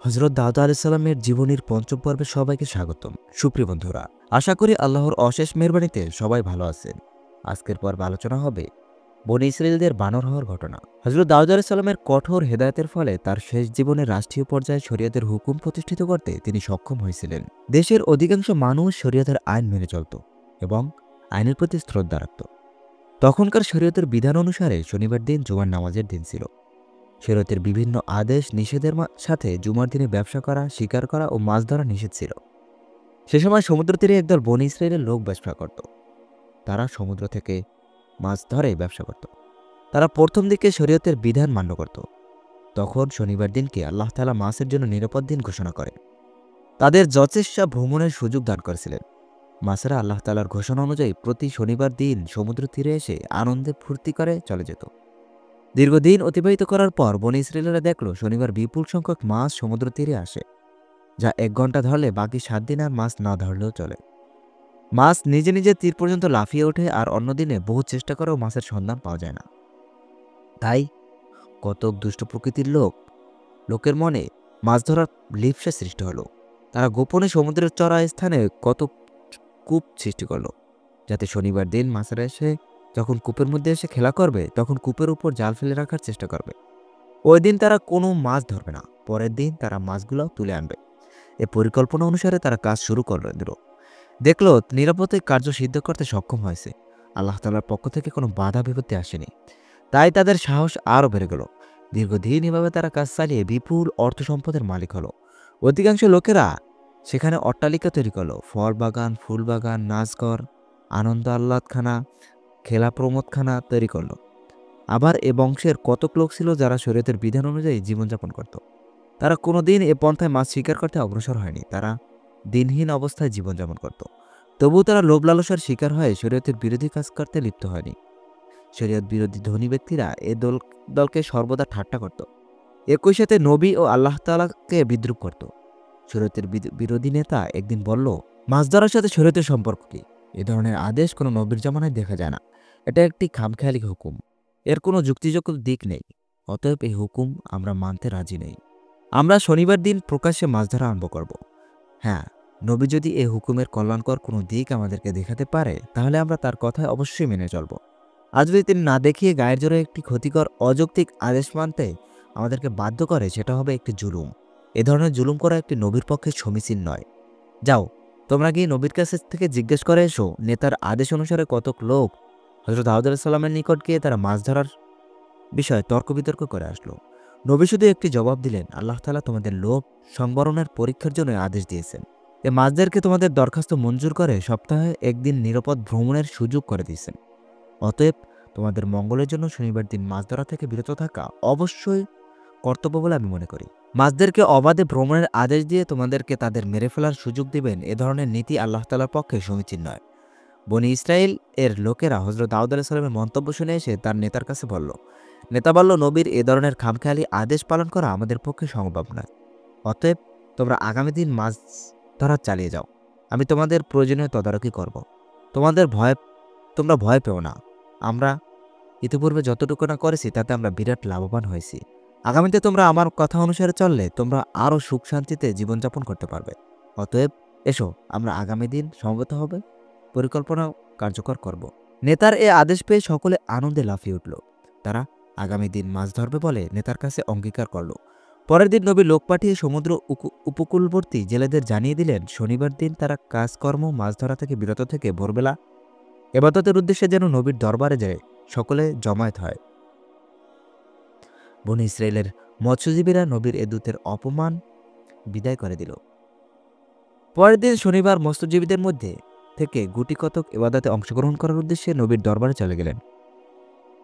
হযরত দাউদ আলাইহিস সালামের জীবনীর পঞ্চম পর্বে সবাইকে স্বাগতম। সুপ্রিয় বন্ধুরা, আশা করি আল্লাহর অশেষ মেহেরবানিতে সবাই ভালো আছেন। আজকের পর্বে আলোচনা হবে বনী ইসরাঈলদের বানর হওয়ার ঘটনা। হযরত দাউদ আলাইহিস সালামের কঠোর হেদায়েতের ফলে তার শেষ জীবনে রাষ্ট্রীয় পর্যায়ে শরিয়তের হুকুম প্রতিষ্ঠিত করতে তিনি সক্ষম হয়েছিলেন। দেশের অধিকাংশ মানুষ শরিয়তের আইন মেনে চলত এবং আইনের প্রতি শ্রদ্ধা রাখত। তখনকার শরিয়তের বিধান অনুসারে শনিবার দিন জুমার নামাজের দিন ছিল। শরীয়তের বিভিন্ন আদেশ নিষেধের সাথে জুমার দিনে ব্যবসা করা, শিকার করা ও মাছ ধরা নিষেধ ছিল। সে সময় সমুদ্র তীরে একদল বনী ইসরাঈলের লোক ব্যবসা করত। তারা সমুদ্র থেকে মাছ ধরে ব্যবসা করত। তারা প্রথম দিকে শরীয়তের বিধান মান্য করত। তখন শনিবার দিনকে আল্লাহ তাআলা মাছের জন্য নিরাপদ দিন ঘোষণা করেন। তাদের যথেষ্ট ভ্রমণের সুযোগ দান করেছিলেন। মাছেরা আল্লাহ তাআলার ঘোষণা অনুযায়ী প্রতি শনিবার দিন সমুদ্র তীরে এসে আনন্দে ফুর্তি করে চলে যেত। দীর্ঘদিন অতিবাহিত করার পর বনী ইসরাঈলেরা দেখল শনিবার বিপুল সংখ্যক মাছ সমুদ্র তীরে আসে, যা 1 ঘন্টা ধরলে বাকি 7 দিন আর মাছ না ধরলেও চলে। মাছ নিজে নিজে তীর পর্যন্ত লাফিয়ে ওঠে, আর অন্য দিনে বহু চেষ্টা করেও মাছের সন্ধান পাওয়া যায় না। তাই কতক দুষ্ট প্রকৃতির লোকের মনে মাছ ধরার লিপ্সা সৃষ্টি হলো। তারা গোপনে সমুদ্রের চড়া স্থানে কত কূপ সৃষ্টি করলো, যাতে শনিবার দিন মাছেরা এসে যখন কূপের মধ্যে এসে খেলা করবে তখন কূপের উপর জাল ফেলে রাখার চেষ্টা করবে। ওই দিন তারা কোনো মাছ ধরবে না, পরের দিন তারা মাছগুলো তুলে আনবে। এ পরিকল্পনা অনুসারে তারা কাজ শুরু করে দিল। দেখলো নিরাপদে কার্য সিদ্ধ করতে সক্ষম হয়েছে। আল্লাহ তাআলার পক্ষ থেকে কোনো বাধা বিপত্তি আসেনি। তাই তাদের সাহস আরও বেড়ে গেল। দীর্ঘদিন এভাবে তারা কাজ চালিয়ে বিপুল অর্থ সম্পদের মালিক হলো। অধিকাংশ লোকেরা সেখানে অট্টালিকা তৈরি করলো, ফল বাগান, ফুল বাগান, নাচঘর, আনন্দ আহ্লাদখানা, খেলা প্রমোদখানা তৈরি করলো। আবার এ বংশের কতক লোক ছিল যারা শরীয়তের বিধান অনুযায়ী জীবনযাপন করত। তারা কোনোদিন এ পন্থায় মাছ শিকার করতে অগ্রসর হয়নি। তারা দিনহীন অবস্থায় জীবনযাপন করত। তবুও তারা লোভ লালসার শিকার হয়ে শরীয়তের বিরোধী কাজ করতে লিপ্ত হয়নি। শরীয়ত বিরোধী ধনী ব্যক্তিরা এ দলকে সর্বদা ঠাট্টা করত। একই সাথে নবী ও আল্লাহ তাআলাকে বিদ্রূপ করত। শরীয়তের বিরোধী নেতা একদিন বলল, মাছ ধরার সাথে শরীয়তের সম্পর্ক কি? এ ধরনের আদেশ কোনো নবীর জামানায় দেখা যায় না। এটা একটি খামখেয়ালি হুকুম, এর কোনো যুক্তিযুক্ত দিক নেই। অতএব এই হুকুম আমরা মানতে রাজি নেই। আমরা শনিবার দিন প্রকাশ্যে মাছ ধরা আরম্ভ করব। হ্যাঁ, নবী যদি এই হুকুমের কল্যাণকর কোনো দিক আমাদেরকে দেখাতে পারে তাহলে আমরা তার কথায় অবশ্যই মেনে চলব। আর যদি তিনি না দেখিয়ে গায়ের জোরে একটি ক্ষতিকর অযৌক্তিক আদেশ মানতে আমাদেরকে বাধ্য করে, সেটা হবে একটি জুলুম। এ ধরনের জুলুম করা একটি নবীর পক্ষে সমীচীন নয়। যাও, তোমরা গিয়ে নবীর কাছ থেকে জিজ্ঞেস করে এসো নেতার আদেশ অনুসারে কতক লোক হযরত দাউদ আলাইহিস সালামের নিকট গিয়ে তারা মাছ ধরার বিষয়ে তর্ক বিতর্ক করে আসলো। নবী শুধু একটি জবাব দিলেন, আল্লাহ তাআলা তোমাদের লোভ সংবরণের পরীক্ষার জন্য আদেশ দিয়েছেন। এ মাছদেরকে তোমাদের দরখাস্ত মঞ্জুর করে সপ্তাহে একদিন নিরাপদ ভ্রমণের সুযোগ করে দিয়েছেন। অতএব তোমাদের মঙ্গলের জন্য শনিবার দিন মাছ ধরা থেকে বিরত থাকা অবশ্যই কর্তব্য বলে আমি মনে করি। মাছদেরকে অবাধে ভ্রমণের আদেশ দিয়ে তোমাদেরকে তাদের মেরে ফেলার সুযোগ দিবেন, এ ধরনের নীতি আল্লাহ তাআলার পক্ষে সমীচীন নয়। বনী ইসরাঈল এর লোকেরা হযরত দাউদ আলাইহিস সালামের মন্তব্য শুনে এসে তার নেতার কাছে বলল। নেতা বলল, নবীর এ ধরনের খামখেয়ালি আদেশ পালন করা আমাদের পক্ষে সম্ভব নয়। অতএব তোমরা আগামী দিন মাছ ধরা চালিয়ে যাও। আমি তোমাদের প্রয়োজনীয় তদারকি করব। তোমরা ভয় পেও না। আমরা ইতিপূর্বে যতটুকু না করেছি তাতে আমরা বিরাট লাভবান হয়েছি। আগামীতে তোমরা আমার কথা অনুসারে চললে তোমরা আরও সুখ শান্তিতে জীবনযাপন করতে পারবে। অতএব এসো, আমরা আগামী দিন সমবেত হবে পরিকল্পনা কার্যকর করব। নেতার এ আদেশ পেয়ে সকলে আনন্দে লাফিয়ে উঠল। তারা আগামী দিন মাছ ধরবে বলে নেতার কাছে অঙ্গীকার করল। পরের দিন নবী লোক পাঠিয়ে সমুদ্র উপকূলবর্তী জেলেদের জানিয়ে দিলেন, শনিবার দিন তারা কাজকর্ম মাছ ধরা থেকে বিরত থেকে ভোরবেলা ইবাদতের উদ্দেশ্যে যেন নবীর দরবারে যায় সকলে জমায়েত হয়। বনী ইসরাঈলের মৎস্যজীবীরা নবীর এ দূতের অপমান বিদায় করে দিল। পরের দিন শনিবার মৎস্যজীবীদের মধ্যে থেকে গুটি কতক ইবাদতে অংশগ্রহণ করার উদ্দেশ্যে নবীর দরবারে চলে গেলেন।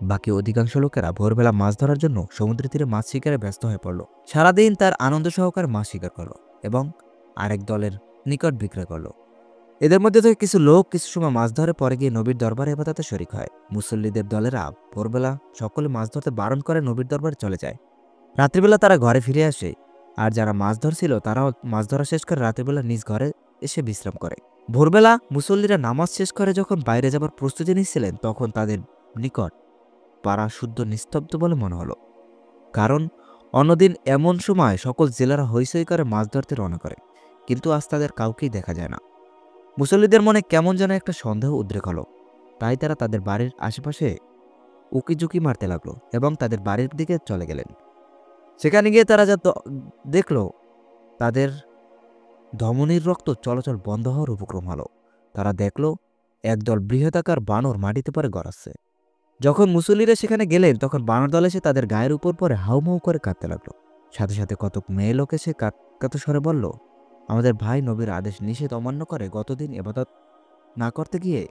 বাকি অধিকাংশ লোকেরা ভোরবেলা মাছ ধরার জন্য সমুদ্র তীরে মাছ শিকারে ব্যস্ত হয়ে পড়ল। সারাদিন তার আনন্দ সহকারে মাছ শিকার করল এবং আরেক দলের নিকট বিক্রয় করল। এদের মধ্যে থেকে কিছু লোক কিছু সময় মাছ ধরে পরে গিয়ে নবীর দরবারে ইবাদতে শরীক হয়। মুসল্লিদের দলেরা ভোরবেলা সকলে মাছ ধরতে বারণ করে নবীর দরবারে চলে যায়। রাত্রিবেলা তারা ঘরে ফিরে আসে, আর যারা মাছ ধরছিল তারাও মাছ ধরা শেষ করে রাত্রিবেলা নিজ ঘরে এসে বিশ্রাম করে। ভোরবেলা মুসল্লিরা নামাজ শেষ করে যখন বাইরে যাবার প্রস্তুতি নিচ্ছিলেন তখন তাদের নিকট পাড়া শুদ্ধ নিস্তব্ধ বলে মনে হলো। কারণ অন্যদিন এমন সময় সকল জেলেরা হইচই করে মাছ ধরতে রওনা করে, কিন্তু আজ তাদের কাউকেই দেখা যায় না। মুসল্লিদের মনে কেমন যেন একটা সন্দেহ উদ্রেক হলো। তাই তারা তাদের বাড়ির আশেপাশে উকিঝুঁকি মারতে লাগলো এবং তাদের বাড়ির দিকে চলে গেলেন। সেখানে গিয়ে তারা যা দেখল, তাদের ধমনীর রক্ত চলাচল বন্ধ হওয়ার উপক্রম হলো। তারা দেখল একদল বৃহদাকার বানর মাটিতে পড়ে গড়াচ্ছে। যখন মুসল্লিরা সেখানে গেলেন, তখন বানর দল এসে তাদের গায়ের উপর পরে হাউমাউ করে কাঁদতে লাগলো। সাথে সাথে কতক মেয়ে লোক এসে কাঁদতে স্বরে বলল, আমাদের ভাই নবীর আদেশ নিষেধ অমান্য করে গতদিন ইবাদত না করতে গিয়ে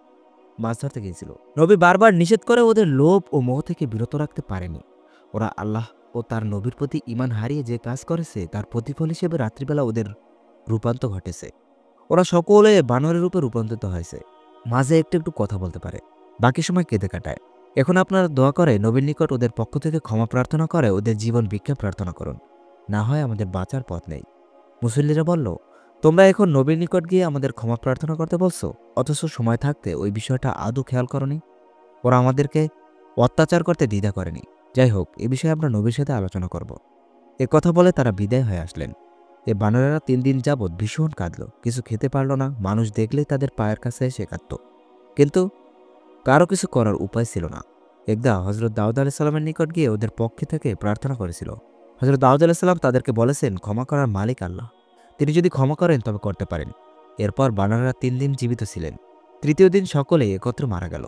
মাছ ধরতে গিয়েছিল। নবী বারবার নিষেধ করে ওদের লোভ ও মোহ থেকে বিরত রাখতে পারেনি। ওরা আল্লাহ ও তার নবীর প্রতি ঈমান হারিয়ে যে কাজ করেছে তার প্রতিফল হিসেবে রাত্রিবেলা ওদের রূপান্তর ঘটেছে। ওরা সকলে বানরের রূপে রূপান্তরিত হয়েছে। মাঝে একটু একটু কথা বলতে পারে, বাকি সময় কেঁদে কাটায়। এখন আপনারা দোয়া করে নবীর নিকট ওদের পক্ষ থেকে ক্ষমা প্রার্থনা করে ওদের জীবন ভিক্ষা প্রার্থনা করুন, না হয় আমাদের বাঁচার পথ নেই। মুসল্লিরা বলল, তোমরা এখন নবীর নিকট গিয়ে আমাদের ক্ষমা প্রার্থনা করতে বলছো, অথচ সময় থাকতে ওই বিষয়টা আদৌ খেয়াল করনি। ওরা আমাদেরকে অত্যাচার করতে দ্বিধা করেনি। যাই হোক, এ বিষয়ে আমরা নবীর সাথে আলোচনা করব। এ কথা বলে তারা বিদায় হয়ে আসলেন। এ বানরেরা 3 দিন যাবৎ ভীষণ কাঁদল, কিছু খেতে পারল না। মানুষ দেখলেই তাদের পায়ের কাছে এসে কাঁদত, কিন্তু কারো কিছু করার উপায় ছিল না। একদা হজরত দাউদ আলাইসাল্লামের নিকট গিয়ে ওদের পক্ষে থেকে প্রার্থনা করেছিল। হজরত দাউদ আলাইসাল্লাম তাদেরকে বলেছেন, ক্ষমা করার মালিক আল্লাহ, তিনি যদি ক্ষমা করেন তবে করতে পারেন। এরপর বানরেরা 3 দিন জীবিত ছিলেন। তৃতীয় দিন সকলে একত্রে মারা গেল।